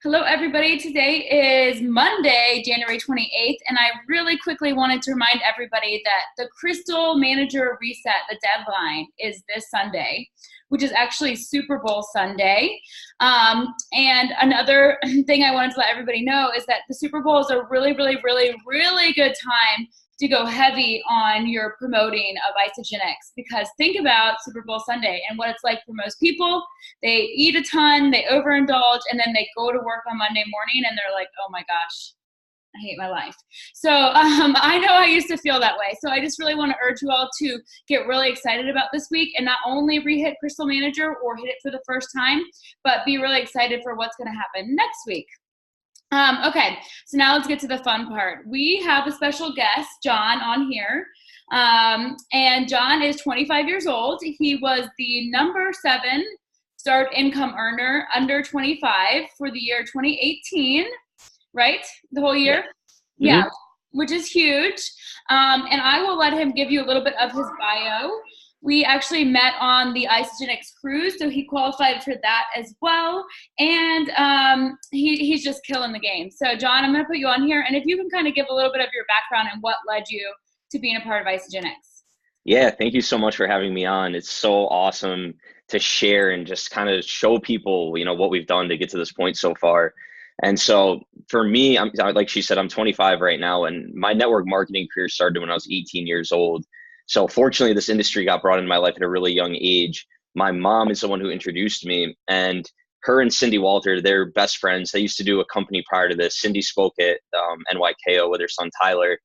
Hello, everybody. Today is Monday, January 28th, and I really quickly wanted to remind everybody that the Crystal Manager Reset, the deadline, is this Sunday, which is actually Super Bowl Sunday. And another thing I wanted to let everybody know is that the Super Bowl is a really, really, really, really good time to go heavy on your promoting of Isagenix, because think about Super Bowl Sunday and what it's like for most people. They eat a ton, they overindulge, and then they go to work on Monday morning and they're like, oh my gosh, I hate my life. So I know I used to feel that way. So I just really want to urge you all to get really excited about this week and not only re-hit Crystal Manager or hit it for the first time, but be really excited for what's going to happen next week. Okay, so now let's get to the fun part. We have a special guest, John, on here. And John is 25 years old. He was the number 7 start income earner under 25 for the year 2018, right? The whole year? Yeah, which is huge. And I will let him give you a little bit of his bio. We actually met on the Isagenix cruise, so he qualified for that as well. And he's just killing the game. So, John, I'm going to put you on here. And if you can kind of give a little bit of your background and what led you to being a part of Isagenix. Yeah, thank you so much for having me on. It's so awesome to share and just kind of show people, what we've done to get to this point so far. And so for me, like she said, I'm 25 right now, and my network marketing career started when I was 18 years old. So fortunately, this industry got brought into my life at a really young age. My mom is the one who introduced me, and her and Cindy Walter, they're best friends. They used to do a company prior to this. Cindy spoke at NYKO with her son, Tyler.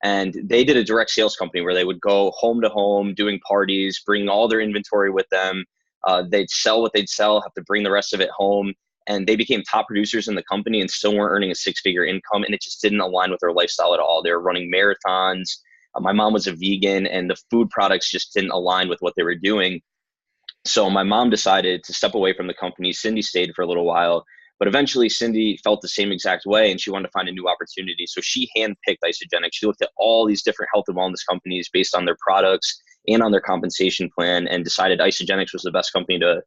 And they did a direct sales company where they would go home to home doing parties, bring all their inventory with them. They'd sell what they'd sell, have to bring the rest of it home. And they became top producers in the company and still weren't earning a 6-figure income. And it just didn't align with their lifestyle at all. They were running marathons. My mom was a vegan, and the food products just didn't align with what they were doing. So my mom decided to step away from the company. Cindy stayed for a little while. But eventually, Cindy felt the same exact way, and she wanted to find a new opportunity. So she handpicked Isagenix. She looked at all these different health and wellness companies based on their products and on their compensation plan, and decided Isagenix was the best company to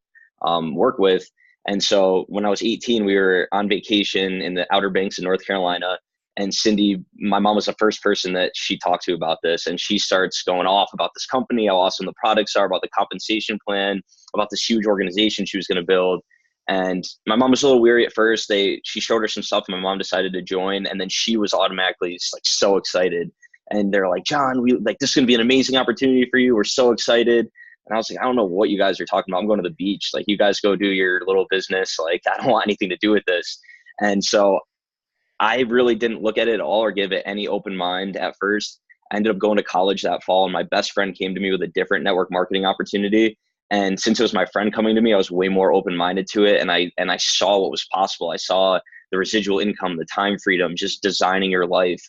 work with. And so when I was 18, we were on vacation in the Outer Banks of North Carolina. And Cindy, my mom was the first person that she talked to about this. And she starts going off about this company, how awesome the products are, about the compensation plan, about this huge organization she was going to build. And my mom was a little weary at first. She showed her some stuff, and my mom decided to join. And then she was automatically just like so excited. And they're like, John, this is going to be an amazing opportunity for you. We're so excited. And I was like, I don't know what you guys are talking about. I'm going to the beach. Like, you guys go do your little business. Like, I don't want anything to do with this. And so I really didn't look at it at all or give it any open mind at first. I ended up going to college that fall, and my best friend came to me with a different network marketing opportunity. And since it was my friend coming to me, I was way more open-minded to it. And I saw what was possible. I saw the residual income, the time freedom, just designing your life.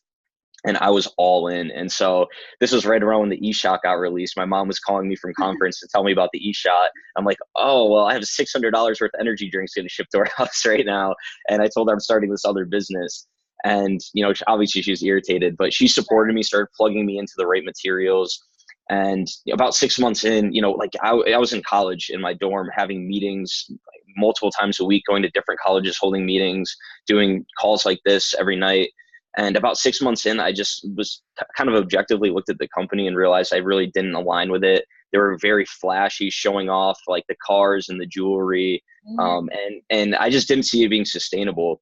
And I was all in. And so this was right around when the eShot got released. My mom was calling me from conference to tell me about the eShot. I'm like, oh, well, I have $600 worth of energy drinks going to ship to our house right now. And I told her I'm starting this other business. And, obviously she was irritated, but she supported me, started plugging me into the right materials. And about 6 months in, I was in college in my dorm having meetings multiple times a week, going to different colleges, holding meetings, doing calls like this every night. And about 6 months in, I just was kind of objectively looked at the company and realized I really didn't align with it. They were very flashy, showing off like the cars and the jewelry. And I just didn't see it being sustainable.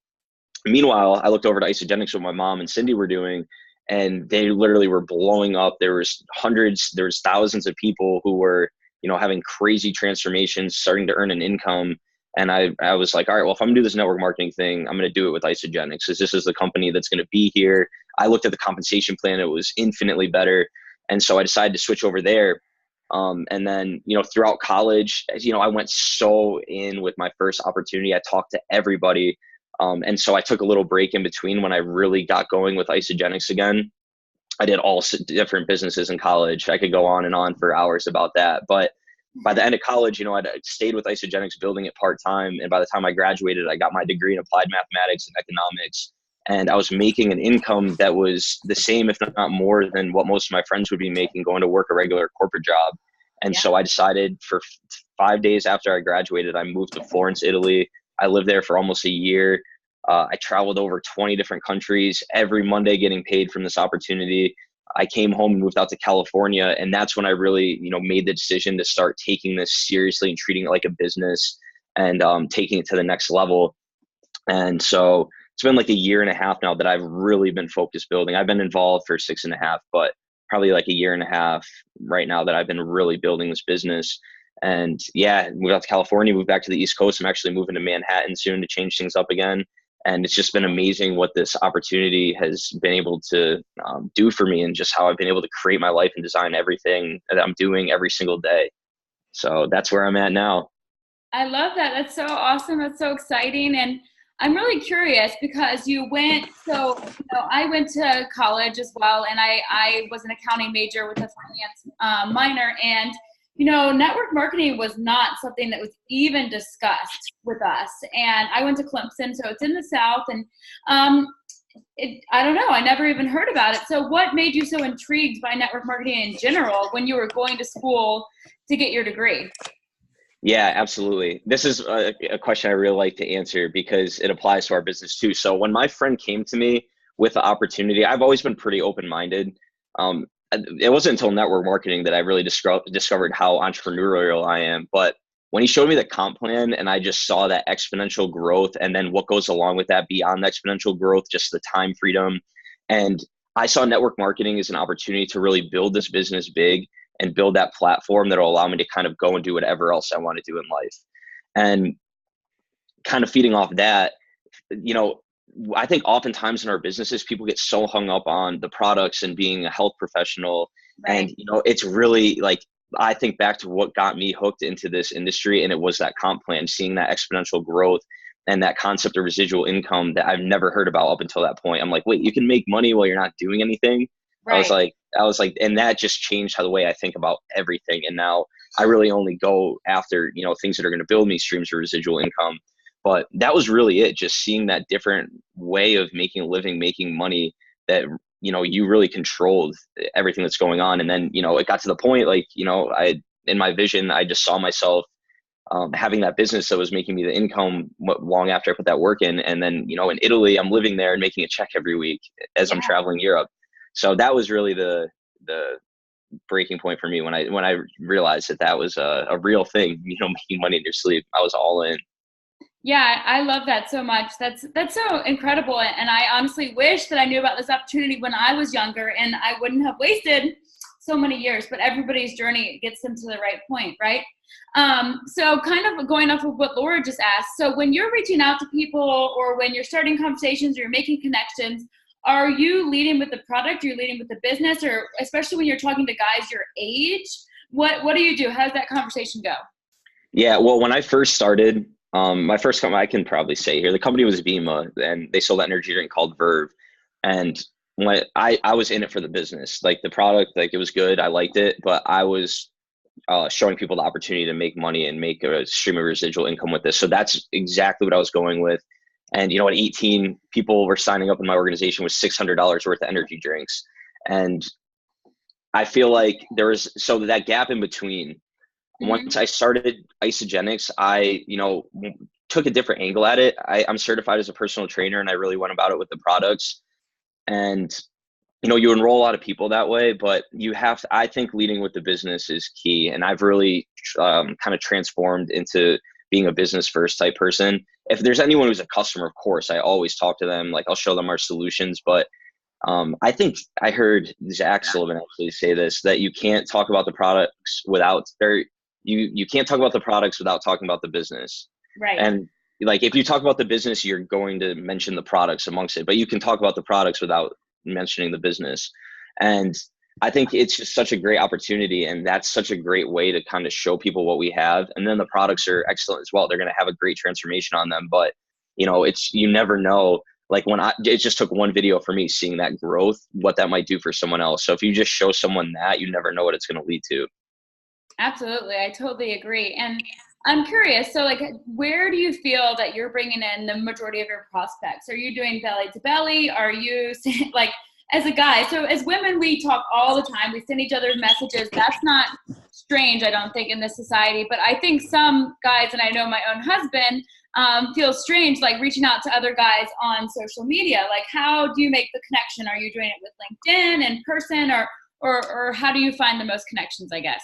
Meanwhile, I looked over to Isagenix, what my mom and Cindy were doing, and they literally were blowing up. There was thousands of people who were, having crazy transformations, starting to earn an income. And I was like, all right, well, if I'm gonna do this network marketing thing, I'm going to do it with Isagenix, because this is the company that's going to be here. I looked at the compensation plan. It was infinitely better. And so I decided to switch over there. And then, throughout college, I went so in with my first opportunity. I talked to everybody. And so I took a little break in between when I really got going with Isagenix again. I did all different businesses in college. I could go on and on for hours about that. But by the end of college, I'd stayed with Isagenix, building it part-time. And by the time I graduated, I got my degree in Applied Mathematics and Economics. And I was making an income that was the same, if not more, than what most of my friends would be making going to work a regular corporate job. And so I decided for 5 days after I graduated, I moved to Florence, Italy. I lived there for almost a year. I traveled over 20 different countries every Monday getting paid from this opportunity. I came home and moved out to California. And that's when I really, made the decision to start taking this seriously and treating it like a business and taking it to the next level. And so it's been like a year and a half now that I've really been focused building. I've been involved for 6.5, but probably like a year and a half right now that I've been really building this business. And yeah, moved out to California, moved back to the East Coast. I'm actually moving to Manhattan soon to change things up again. And it's just been amazing what this opportunity has been able to do for me, and just how I've been able to create my life and design everything that I'm doing every single day. So that's where I'm at now. I love that. That's so awesome. That's so exciting. And I'm really curious because you went, I went to college as well, and I was an accounting major with a finance minor. And network marketing was not something that was even discussed with us. And I went to Clemson, so it's in the South, and I don't know, I never even heard about it. So what made you so intrigued by network marketing in general when you were going to school to get your degree? Yeah, absolutely. This is a question I really like to answer because it applies to our business too. So when my friend came to me with the opportunity, I've always been pretty open-minded. It wasn't until network marketing that I really discovered how entrepreneurial I am. But when he showed me the comp plan and I just saw that exponential growth, and then what goes along with that beyond the exponential growth, just the time freedom. And I saw network marketing as an opportunity to really build this business big and build that platform that will allow me to kind of go and do whatever else I want to do in life. And kind of feeding off that, I think oftentimes in our businesses, people get so hung up on the products and being a health professional. Right. And, it's really like, I think back to what got me hooked into this industry, and it was that comp plan, seeing that exponential growth and that concept of residual income that I've never heard about up until that point. I'm like, wait, you can make money while you're not doing anything. Right. I was like, and that just changed how the way I think about everything. And now I really only go after, things that are going to build me streams of residual income. But that was really it. Just seeing that different way of making a living, making money, that, you really controlled everything that's going on. And then, it got to the point, like, in my vision, I just saw myself having that business that was making me the income long after I put that work in. And then, in Italy, I'm living there and making a check every week as I'm traveling Europe. So that was really the breaking point for me when I realized that was a real thing, making money in your sleep. I was all in. Yeah, I love that so much. That's so incredible. And I honestly wish that I knew about this opportunity when I was younger, and I wouldn't have wasted so many years. But everybody's journey gets them to the right point, right? So kind of going off of what Laura just asked. So when you're reaching out to people, or when you're starting conversations, or you're making connections, are you leading with the product? You're leading with the business, or especially when you're talking to guys your age? What do you do? How does that conversation go? Yeah, well, when I first started, my first company, I can probably say here, the company was Vima, and they sold an energy drink called Verve. And when I was in it for the business, like the product, like it was good, I liked it, but I was showing people the opportunity to make money and make a stream of residual income with this. So that's exactly what I was going with. And, at 18, people were signing up in my organization with $600 worth of energy drinks. And I feel like so that gap in between, once I started Isogenics, I, took a different angle at it. I'm certified as a personal trainer, and I really went about it with the products. And, you enroll a lot of people that way, but I think leading with the business is key. And I've really kind of transformed into being a business first type person. If there's anyone who's a customer, of course, I always talk to them, like I'll show them our solutions. But I think I heard Zach Sullivan actually say this, that you can't talk about the products you can't talk about the products without talking about the business. Right. And like, if you talk about the business, you're going to mention the products amongst it, but you can talk about the products without mentioning the business. And I think it's just such a great opportunity, and that's such a great way to kind of show people what we have. And then the products are excellent as well. They're going to have a great transformation on them, but you never know. Like it just took one video for me seeing that growth, what that might do for someone else. So if you just show someone that, you never know what it's going to lead to. Absolutely. I totally agree. And I'm curious, so like, where do you feel that you're bringing in the majority of your prospects? Are you doing belly to belly? Are you like, as a guy, so as women, we talk all the time. We send each other messages. That's not strange, I don't think, in this society. But I think some guys, and I know my own husband, feels strange, like reaching out to other guys on social media. Like, how do you make the connection? Are you doing it with LinkedIn, in person, or how do you find the most connections, I guess?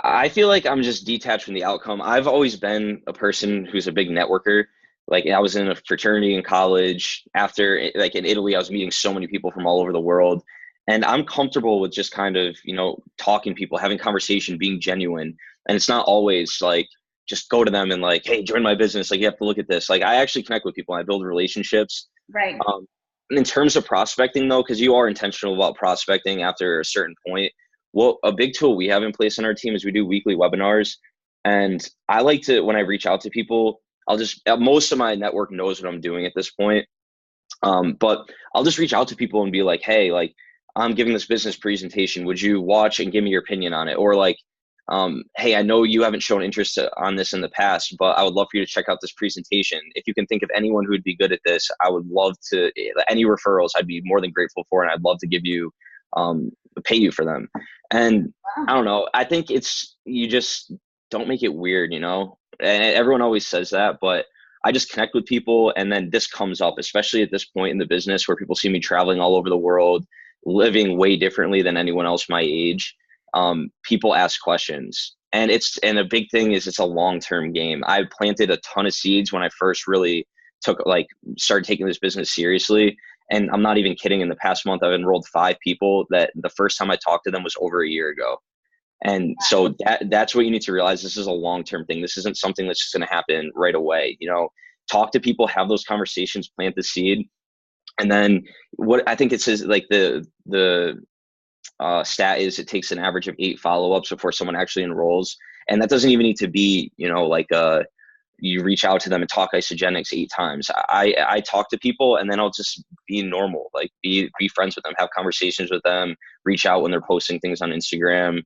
I feel like I'm just detached from the outcome. I've always been a person who's a big networker. Like I was in a fraternity in college. After, like in Italy, I was meeting so many people from all over the world. And I'm comfortable with just kind of, talking to people, having conversation, being genuine. And it's not always like, just go to them and like, hey, join my business. Like you have to look at this. Like I actually connect with people. I build relationships. Right. In terms of prospecting though, because you are intentional about prospecting after a certain point, well, a big tool we have in place on our team is we do weekly webinars. And I like to, when I reach out to people, most of my network knows what I'm doing at this point. But I'll just reach out to people and be like, hey, like I'm giving this business presentation. Would you watch and give me your opinion on it? Or like, hey, I know you haven't shown interest on this in the past, but I would love for you to check out this presentation. If you can think of anyone who would be good at this, I would love to, any referrals, I'd be more than grateful for, and I'd love to give you, pay you for them. And I don't know, I think you just don't make it weird, and everyone always says that, but I just connect with people. And then this comes up, especially at this point in the business where people see me traveling all over the world, living way differently than anyone else my age. People ask questions, and a big thing is it's a long-term game. I planted a ton of seeds when I first really started taking this business seriously. And I'm not even kidding. In the past month, I've enrolled 5 people that the first time I talked to them was over a year ago. And so that's what you need to realize. This is a long-term thing. This isn't something that's just going to happen right away. Talk to people, have those conversations, plant the seed. And then what I think it says, like the stat is it takes an average of 8 follow-ups before someone actually enrolls. And that doesn't even need to be, you reach out to them and talk isogenics 8 times. I talk to people and then I'll just be normal, like be friends with them, have conversations with them, reach out when they're posting things on Instagram,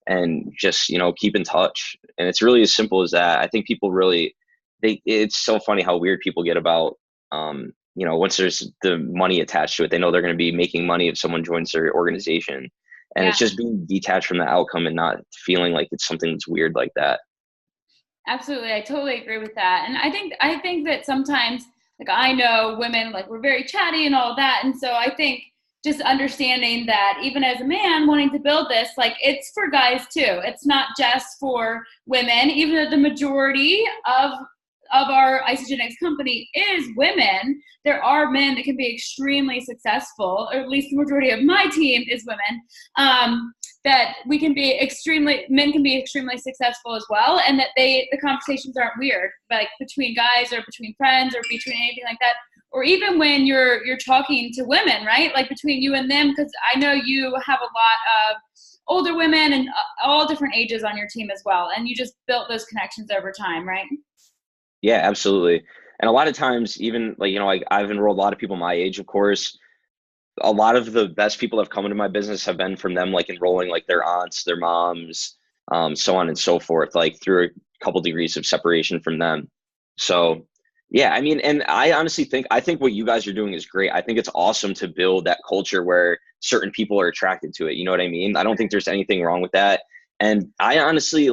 and just, keep in touch. And it's really as simple as that. I think people really, it's so funny how weird people get about, once there's the money attached to it, they know they're going to be making money if someone joins their organization. And it's just being detached from the outcome and not feeling like it's something that's weird like that. Absolutely. I totally agree with that. And I think that sometimes, like, I know women, like, we're very chatty and all that. And so I think just understanding that even as a man wanting to build this, like, it's for guys too. It's not just for women, even though the majority of our isogenics company is women. There are men that can be extremely successful, or at least the majority of my team is women, that men can be extremely successful as well. And that the conversations aren't weird, like between guys or between friends or between anything like that. Or even when you're talking to women, right? Like between you and them, because I know you have a lot of older women and all different ages on your team as well. And you just built those connections over time, right? Yeah, absolutely. And a lot of times, even I've enrolled a lot of people my age, of course. A lot of the best people that have come into my business have been from them, like enrolling like their aunts, their moms, so on and so forth, like through a couple degrees of separation from them. So yeah, I mean, and I honestly think what you guys are doing is great. I think it's awesome to build that culture where certain people are attracted to it. You know what I mean? I don't think there's anything wrong with that. And I honestly,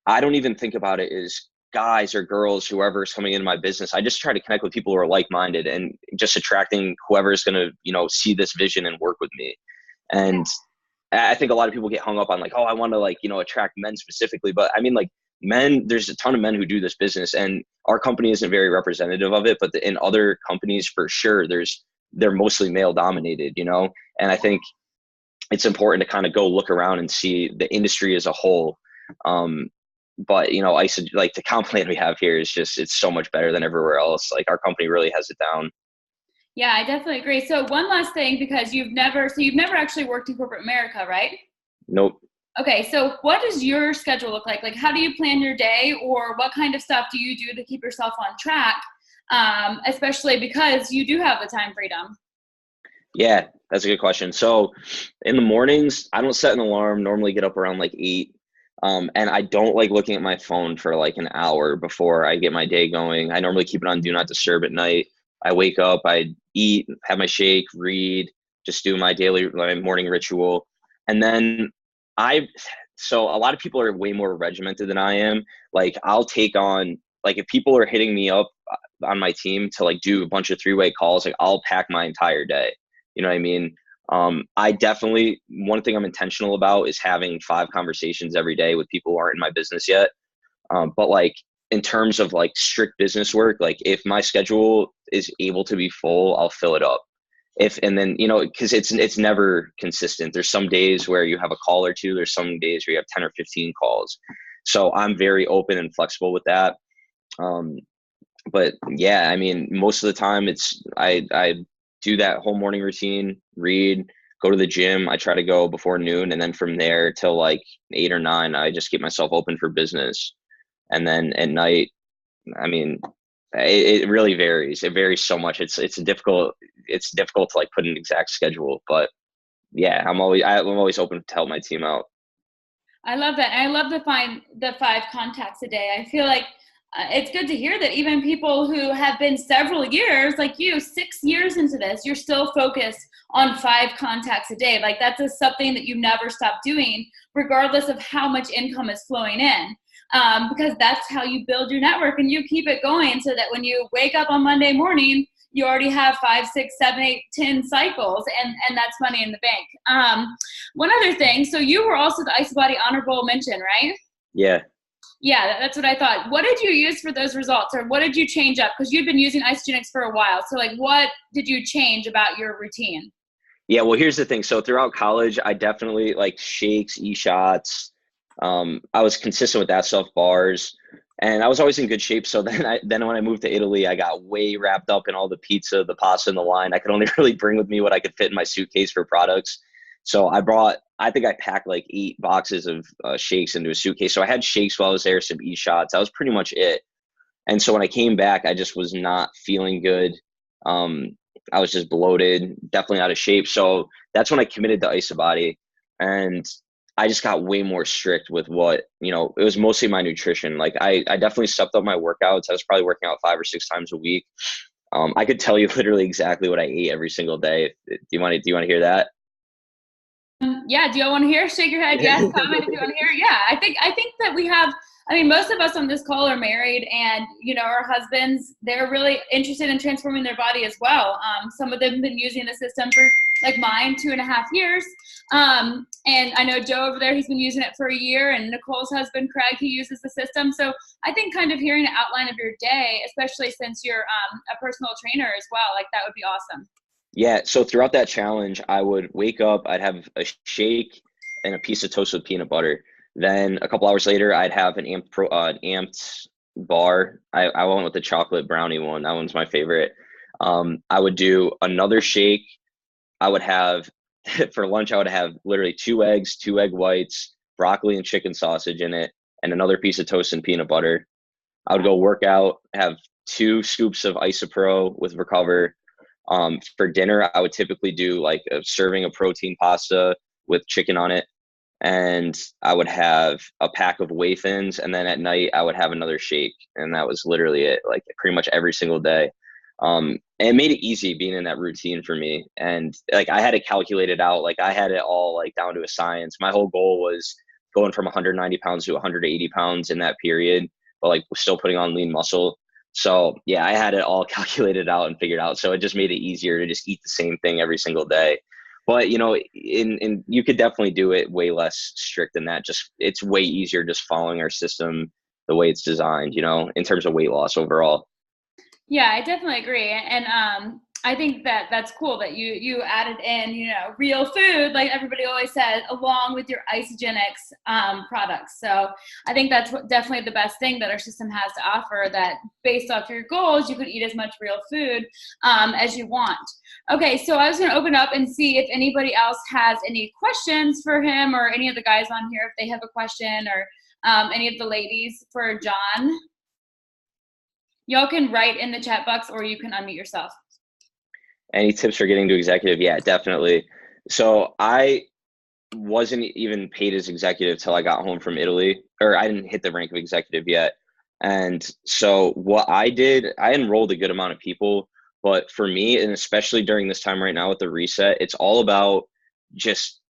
I don't even think about it as guys or girls, whoever is coming into my business. I just try to connect with people who are like-minded and just attracting whoever is going to, see this vision and work with me. And I think a lot of people get hung up on I want to attract men specifically. But I mean, men, there's a ton of men who do this business, and our company isn't very representative of it, but in other companies for sure, they're mostly male dominated, and I think it's important to kind of go look around and see the industry as a whole. But the comp plan we have here is it's so much better than everywhere else. Like our company really has it down. Yeah, I definitely agree. So one last thing, because you've never actually worked in corporate America, right? Nope. Okay, so what does your schedule look like? Like, how do you plan your day, or what kind of stuff do you do to keep yourself on track? Especially because you do have the time freedom. Yeah, that's a good question. So in the mornings, I don't set an alarm, normally get up around 8. And I don't like looking at my phone for an hour before I get my day going. I normally keep it on do not disturb at night. I wake up, I eat, have my shake, read, just do my morning ritual. And then so a lot of people are way more regimented than I am. I'll take on like if people are hitting me up on my team to like do a bunch of three-way calls, like I'll pack my entire day. You know what I mean? I definitely, one thing I'm intentional about is having 5 conversations every day with people who aren't in my business yet. But like in terms of like strict business work, like if my schedule is able to be full, I'll fill it up. And then, you know, because it's never consistent. There's some days where you have a call or two. There's some days where you have 10 or 15 calls. So I'm very open and flexible with that. But yeah, I mean, most of the time I do that whole morning routine, read, go to the gym. I try to go before noon. And then from there till like 8 or 9, I just keep myself open for business. And then at night, I mean, it really varies. It varies so much. It's difficult to like put an exact schedule, but yeah, I'm always open to help my team out. I love that. And I love to find the 5 contacts a day. I feel like it's good to hear that even people who have been several years, like you, 6 years into this, you're still focused on 5 contacts a day. Like that's something that you never stop doing, regardless of how much income is flowing in. Because that's how you build your network, and you keep it going so that when you wake up on Monday morning, you already have 5, 6, 7, 8, 10 cycles, and that's money in the bank. One other thing, so you were also the IsoBody honorable mention, right? Yeah. Yeah, that's what I thought. What did you use for those results, or what did you change up? Because you'd been using Isogenics for a while. So like, what did you change about your routine? Yeah, well, here's the thing. So throughout college, I definitely like shakes, e-shots. I was consistent with that stuff, bars, and I was always in good shape. So then when I moved to Italy, I got way wrapped up in all the pizza, the pasta, and the wine. I could only really bring with me what I could fit in my suitcase for products. So I think I packed like 8 boxes of shakes into a suitcase. So I had shakes while I was there, some e-shots. That was pretty much it. And so when I came back, I just was not feeling good. I was just bloated, definitely out of shape. So that's when I committed to IsoBody, and I just got way more strict with what, you know, it was mostly my nutrition. Like I definitely stepped up my workouts. I was probably working out 5 or 6 times a week. I could tell you literally exactly what I ate every single day. Do you want to hear that? Yeah. Do you want to hear? Shake your head. Yes. Comment if you want to hear. Yeah. I think that we have, I mean, most of us on this call are married, and, you know, our husbands, they're really interested in transforming their body as well. Some of them have been using the system for, like mine, 2.5 years. And I know Joe over there, he's been using it for a year, and Nicole's husband, Craig, he uses the system. So I think kind of hearing an outline of your day, especially since you're a personal trainer as well, like that would be awesome. Yeah. So throughout that challenge, I would wake up, I'd have a shake and a piece of toast with peanut butter. Then a couple hours later, I'd have an amped bar. I went with the chocolate brownie one. That one's my favorite. I would do another shake. I would have, for lunch, I would have literally 2 eggs, 2 egg whites, broccoli and chicken sausage in it, and another piece of toast and peanut butter. I would go work out, have 2 scoops of Isopro with Recover. For dinner, I would typically do like a serving of protein pasta with chicken on it. And I would have a pack of whey thins, and then at night I would have another shake, and that was literally it, like pretty much every single day. And it made it easy being in that routine for me, and like I had it calculated out, like I had it all like down to a science. My whole goal was going from 190 pounds to 180 pounds in that period, but like still putting on lean muscle. So yeah, I had it all calculated out and figured out, so it just made it easier to just eat the same thing every single day. But, you know, in you could definitely do it way less strict than that. Just it's way easier just following our system the way it's designed, you know, in terms of weight loss overall. Yeah, I definitely agree. And I think that that's cool that you added in, you know, real food, like everybody always says, along with your Isogenics products. So I think that's definitely the best thing that our system has to offer, that based off your goals, you could eat as much real food as you want. Okay, so I was going to open up and see if anybody else has any questions for him, or any of the guys on here, if they have a question, or any of the ladies for John. Y'all can write in the chat box, or you can unmute yourself. Any tips for getting to executive? Yeah, definitely. So I wasn't even paid as executive till I got home from Italy, or I didn't hit the rank of executive yet. And so what I did, I enrolled a good amount of people, but for me, and especially during this time right now with the reset, it's all about just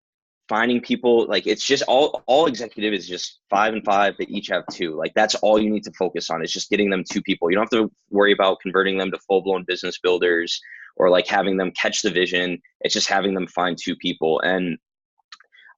finding people, like it's just all executive is just 5 and 5 that each have 2. Like that's all you need to focus on is just getting them 2 people. You don't have to worry about converting them to full-blown business builders or like having them catch the vision. It's just having them find 2 people. And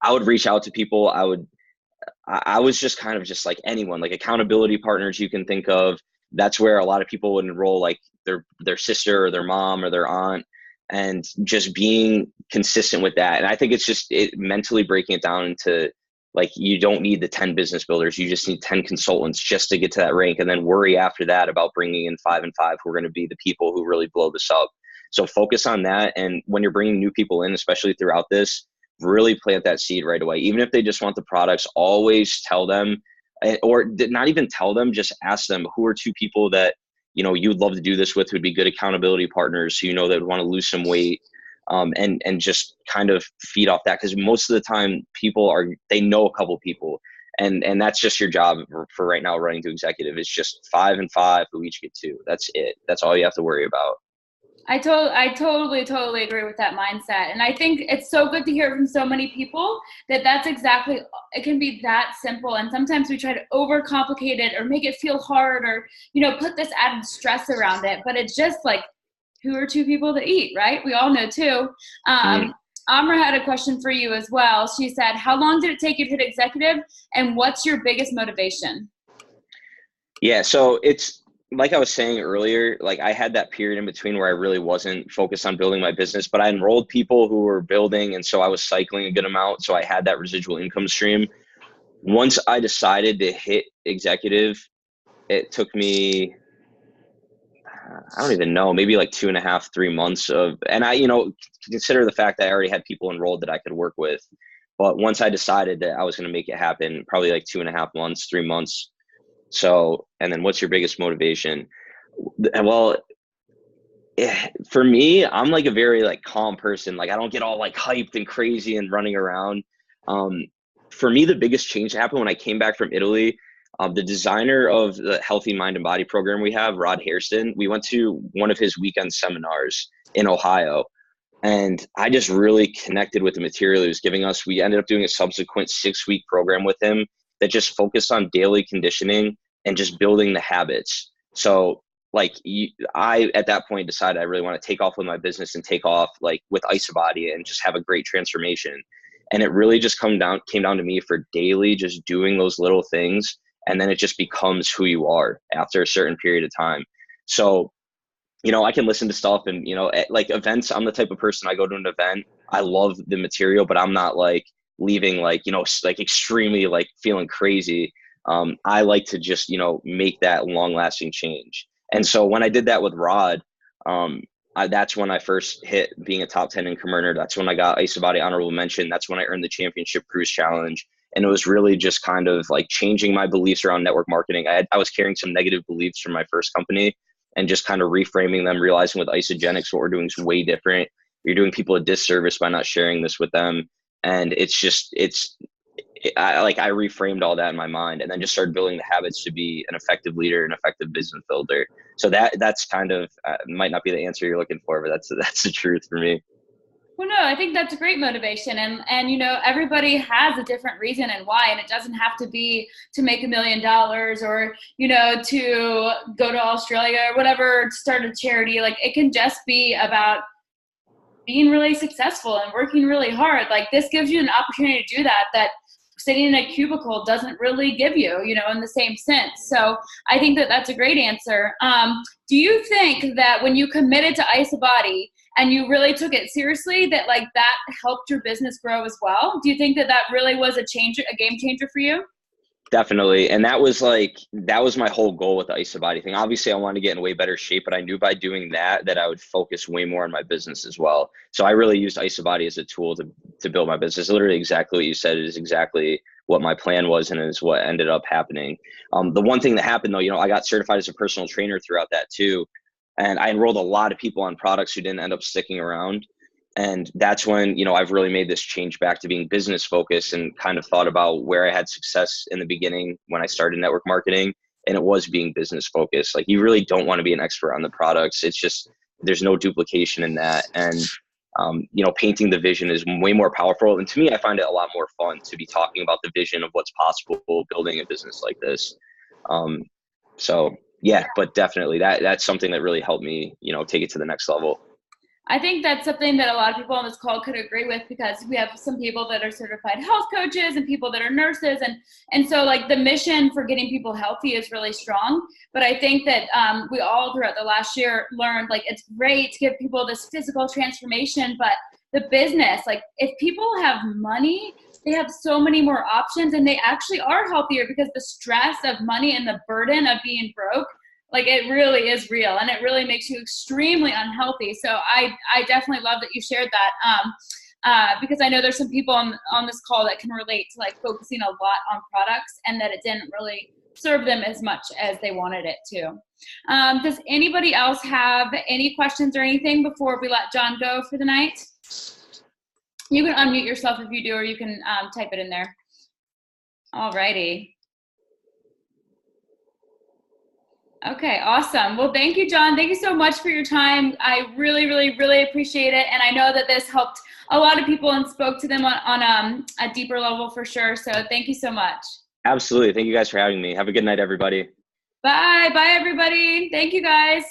I would reach out to people. I was just kind of just like anyone, like accountability partners you can think of. That's where a lot of people would enroll like their sister or their mom or their aunt, and just being consistent with that. And I think it's just mentally breaking it down into like, you don't need the 10 business builders. You just need 10 consultants just to get to that rank, and then worry after that about bringing in 5 and 5 who are going to be the people who really blow this up. So focus on that. And when you're bringing new people in, especially throughout this, really plant that seed right away. Even if they just want the products, always tell them, or not even tell them, just ask them who are 2 people that, you know, you'd love to do this with, who'd be good accountability partners, who, you know, that would want to lose some weight, and just kind of feed off that. Because most of the time they know a couple people, and that's just your job for right now running to executive. It's just 5 and 5 who each get 2. That's it. That's all you have to worry about. I totally agree with that mindset. And I think it's so good to hear from so many people that that's exactly, it can be that simple. And sometimes we try to overcomplicate it or make it feel hard, or, you know, put this added stress around it. But it's just like, who are 2 people to eat, right? We all know 2. Amra had a question for you as well. She said, how long did it take you to hit executive, and what's your biggest motivation? Yeah, so it's, like I was saying earlier, like I had that period in between where I really wasn't focused on building my business, but I enrolled people who were building. And so I was cycling a good amount. So I had that residual income stream. Once I decided to hit executive, it took me, I don't even know, maybe like 2.5, 3 months of, and I, you know, consider the fact that I already had people enrolled that I could work with. But once I decided that I was going to make it happen, probably like 2.5 months, 3 months. So, and then what's your biggest motivation? Well, for me, I'm like a very like calm person. Like I don't get all like hyped and crazy and running around. For me, the biggest change happened when I came back from Italy. The designer of the Healthy Mind and Body program we have, Rod Hairston, we went to one of his weekend seminars in Ohio. And I just really connected with the material he was giving us. We ended up doing a subsequent 6-week program with him that just focused on daily conditioning and just building the habits. So like I, at that point, decided I really want to take off with my business and take off like with IsaBody and just have a great transformation. And it really just came down to me for daily, just doing those little things. And then it just becomes who you are after a certain period of time. So, you know, I can listen to stuff and, you know, at like events, I'm the type of person, I go to an event, I love the material, but I'm not like leaving like, you know, like extremely like feeling crazy. I like to just, you know, make that long lasting change. And so when I did that with Rod, that's when I first hit being a top 10 in Commerner. That's when I got IsaBody honorable mention. That's when I earned the championship cruise challenge. And it was really just kind of like changing my beliefs around network marketing. I was carrying some negative beliefs from my first company and just kind of reframing them, realizing with Isagenics, what we're doing is way different. You're doing people a disservice by not sharing this with them. And I reframed all that in my mind and then just started building the habits to be an effective leader, an effective business builder. So that's kind of, might not be the answer you're looking for, but that's the truth for me. Well, no, I think that's a great motivation. And, you know, everybody has a different reason and why, and it doesn't have to be to make $1 million or, you know, to go to Australia or whatever, start a charity. Like it can just be about being really successful and working really hard. Like this gives you an opportunity to do that sitting in a cubicle doesn't really give you, you know, in the same sense. So I think that's a great answer. Do you think that when you committed to IsaBody and you really took it seriously, that like that helped your business grow as well? Do you think that really was a game changer for you? Definitely. And that was my whole goal with the IsaBody thing. Obviously I wanted to get in way better shape, but I knew by doing that I would focus way more on my business as well. So I really used IsaBody as a tool to build my business. Literally exactly what you said. It is exactly what my plan was, and it is what ended up happening. The one thing that happened though, you know, I got certified as a personal trainer throughout that too. And I enrolled a lot of people on products who didn't end up sticking around. And that's when, you know, I've really made this change back to being business focused and kind of thought about where I had success in the beginning when I started network marketing. And it was being business focused. Like you really don't want to be an expert on the products. It's just, there's no duplication in that. And painting the vision is way more powerful. And to me, I find it a lot more fun to be talking about the vision of what's possible building a business like this. So yeah, but definitely that's something that really helped me, take it to the next level. I think that's something that a lot of people on this call could agree with, because we have some people that are certified health coaches and people that are nurses. And so like the mission for getting people healthy is really strong. But I think that we all throughout the last year learned like it's great to give people this physical transformation, but the business, like if people have money, they have so many more options and they actually are healthier, because the stress of money and the burden of being broke, like it really is real, and it really makes you extremely unhealthy. So I definitely love that you shared that, because I know there's some people on this call that can relate to like focusing a lot on products and that it didn't really serve them as much as they wanted it to. Does anybody else have any questions or anything before we let John go for the night? You can unmute yourself if you do, or you can type it in there. All righty. Okay, awesome. Well, thank you, John. Thank you so much for your time. I really, really, really appreciate it. And I know that this helped a lot of people and spoke to them on a deeper level for sure. So thank you so much. Absolutely. Thank you guys for having me. Have a good night, everybody. Bye. Bye, everybody. Thank you, guys.